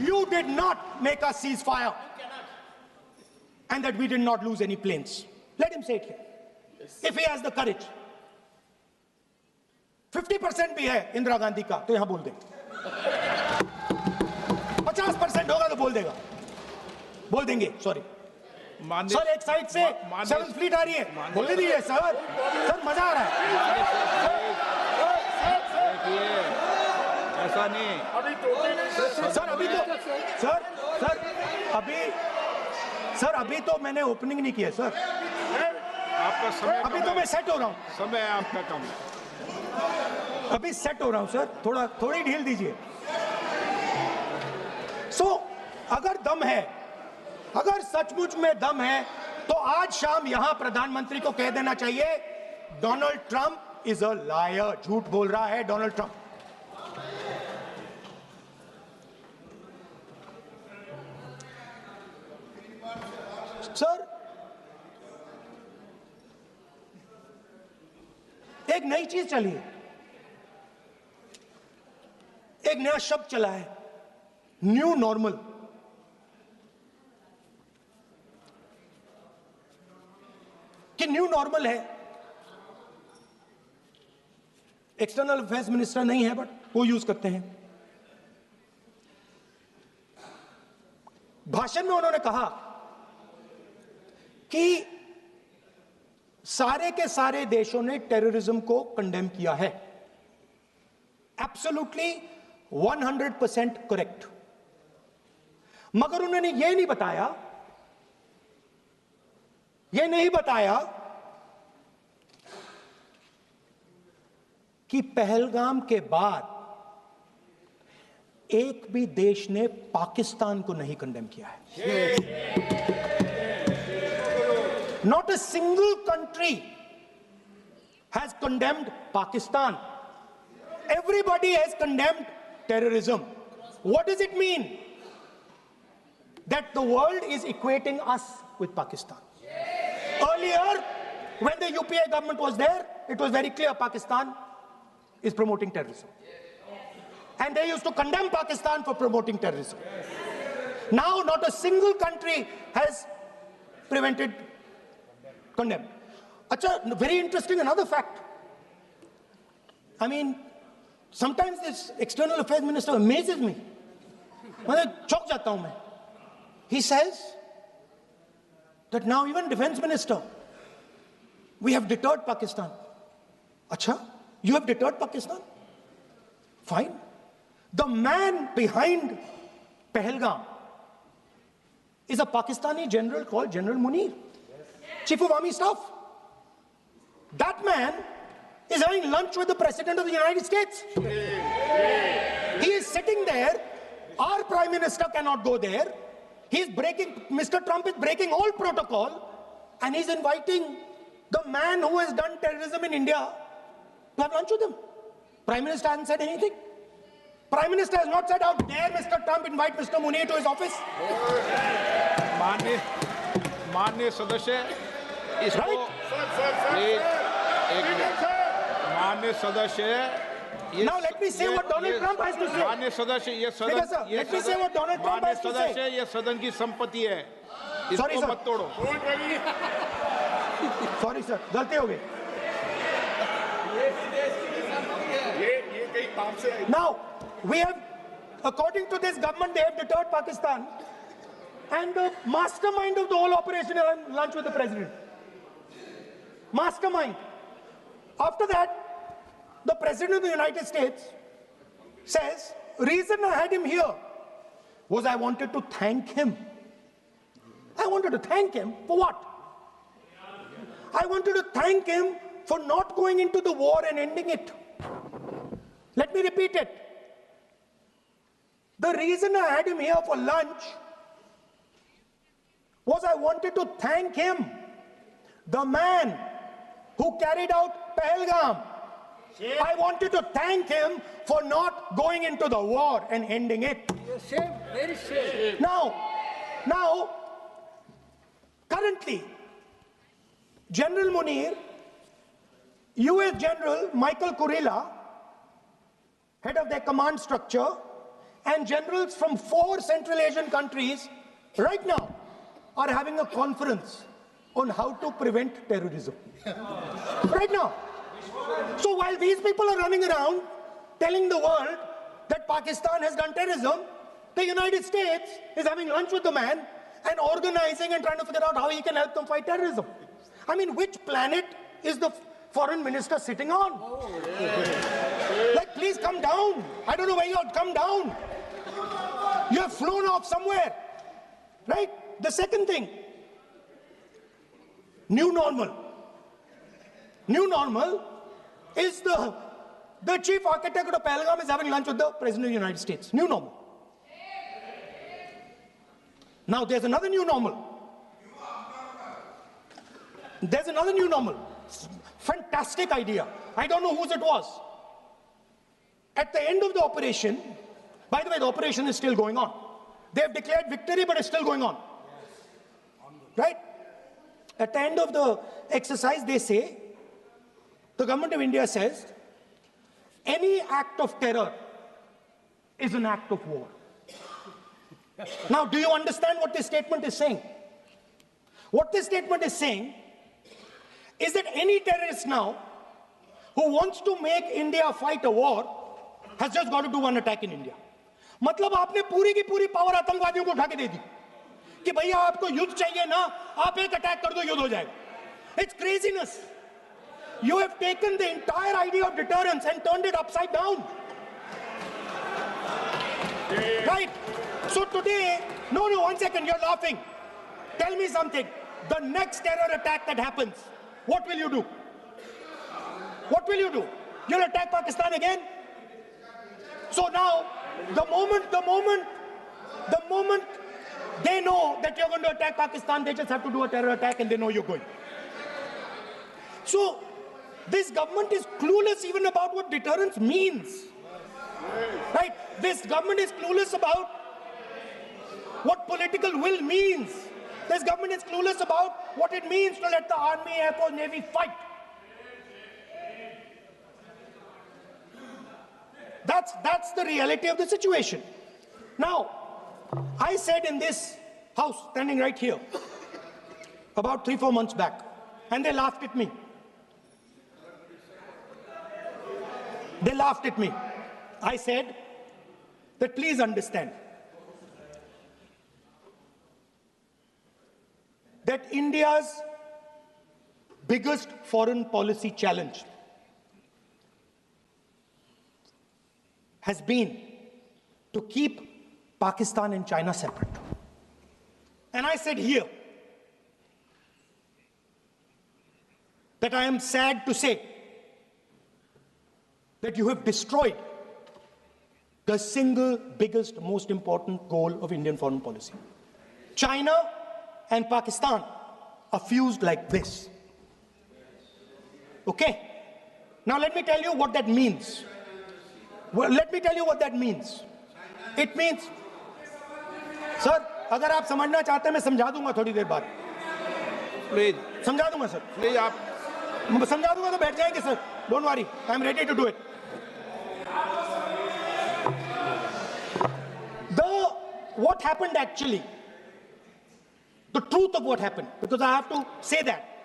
you did not make us cease fire and that we did not lose any planes. Let him say it here. Yes. If he has the courage. 50% भी है इंदिरा गांधी का तो यहां बोल दे. 50% होगा तो बोल देगा. बोल देंगे. सॉरी सर, एक साइड से 7th फ्लीट आ रही है. बोल दीजिए सर. सर मजा आ रहा है. ऐसा नहीं सर. अभी तो अभी तो मैंने ओपनिंग नहीं किया सर. आपका समय अभी तो मैं सेट हो रहा हूँ. समय आपका कम है. अभी सेट हो रहा हूँ सर. थोड़ी ढील दीजिए. अगर दम है, अगर सचमुच में दम है, तो आज शाम यहां प्रधानमंत्री को कह देना चाहिए Donald Trump is a liar. झूठ बोल रहा है डोनाल्ड ट्रंप. सर, एक नई चीज चली है. एक नया शब्द चला है, न्यू नॉर्मल. कि न्यू नॉर्मल है. एक्सटर्नल अफेयर्स मिनिस्टर नहीं है बट वो यूज करते हैं. भाषण में उन्होंने कहा कि सारे के सारे देशों ने टेररिज्म को कंडेम किया है. Absolutely 100% correct. मगर उन्होंने यह नहीं बताया कि पहलगाम के बाद एक भी देश ने पाकिस्तान को नहीं कंडेम किया है. Not a single country has condemned Pakistan. Everybody has condemned terrorism. What does it mean? That the world is equating us with Pakistan. Earlier, when the UPA government was there, it was very clear Pakistan is promoting terrorism. And they used to condemn Pakistan for promoting terrorism. Now, not a single country has condemned. Achha, very interesting, another fact. I mean, sometimes this external affairs minister amazes me. मतलब चौंक जाता हूं मैं. He says that now even defense minister, we have deterred Pakistan. Acha, you have deterred Pakistan? Fine. The man behind Pahalgam is a Pakistani general called General Munir, Chief of Army Staff. That man is having lunch with the President of the United States. He is sitting there. Our Prime Minister cannot go there. Mr. Trump is breaking all protocol, and he's inviting the man who has done terrorism in India to have lunch with him. Prime Minister hasn't said anything. Prime Minister has not said, how dare Mr. Trump invite Mr. Munir to his office? माननीय सदस्य, इसको माननीय सदस्य, now let me say what Donald Trump has to say. माननीय सदस्य, ये सदन, let me say what Donald Trump has to say. सदस्य, ये सदन की संपत्ति है, इसको मत तोड़ो. Sorry sir, गलती हो गई. Now we have, according to this government, they have deterred Pakistan, and the mastermind of the whole operation is on lunch with the president. Mastermind. After that, the President of the United States says, reason I had him here was I wanted to thank him. I wanted to thank him for what? I wanted to thank him for not going into the war and ending it. Let me repeat it. The reason I had him here for lunch was I wanted to thank him, the man who carried out Pahalgam. I wanted to thank him for not going into the war and ending it. Shame, very shame. Now, currently, General Munir, US General Michael Kurilla, head of their command structure, and generals from 4 Central Asian countries right now are having a conference on how to prevent terrorism. Right now. So while these people are running around telling the world that Pakistan has done terrorism, the United States is having lunch with the man and organizing and trying to figure out how he can help them fight terrorism. I mean, which planet is the foreign minister sitting on? Like, please come down. I don't know where you are. Come down. You have flown off somewhere. Right? The second thing, new normal. New normal is the chief architect of Pahalgam is having lunch with the President of the United States. New normal. Now there's another new normal. There's another new normal. Fantastic idea. I don't know whose it was. At the end of the operation, by the way, the operation is still going on. They have declared victory, but it's still going on. Right? At the end of the exercise, they say, the government of India says, any act of terror is an act of war. Now, do you understand what this statement is saying? What this statement is saying is that any terrorist now who wants to make India fight a war has just got to do one attack in India. मतलब आपने पूरी की पूरी power आतंकवादियों को उठा के दे दी कि भैया आपको युद्ध चाहिए ना, आप एक अटैक कर दो, युद्ध हो जाएगा. It's craziness. You have taken the entire idea of deterrence and turned it upside down. Right? So today, no, one second, you're laughing. Tell me something. The next terror attack that happens, what will you do? What will you do? You'll attack Pakistan again? So now, the moment they know that you're going to attack Pakistan, they just have to do a terror attack and they know you're going. So, this government is clueless even about what deterrence means. Right? This government is clueless about what political will means. This government is clueless about what it means to let the Army, Air Force, Navy fight. That's the reality of the situation. Now, I said in this house, standing right here, about 3-4 months back, and they laughed at me. They laughed at me. I said that please understand that India's biggest foreign policy challenge has been to keep Pakistan and China separate. And I said here that I am sad to say that you have destroyed the single biggest, most important goal of Indian foreign policy. China and Pakistan are fused like this. Okay? Now let me tell you what that means. Well, let me tell you what that means. It means, sir, अगर आप समझना चाहते हैं मैं समझा दूंगा थोड़ी देर बाद. प्लीज समझा दूंगा सर. प्लीज आप समझा दूंगा तो बैठ जाएंगे sir. Don't worry, I'm ready to do it. What happened actually, the truth of what happened, because I have to say that.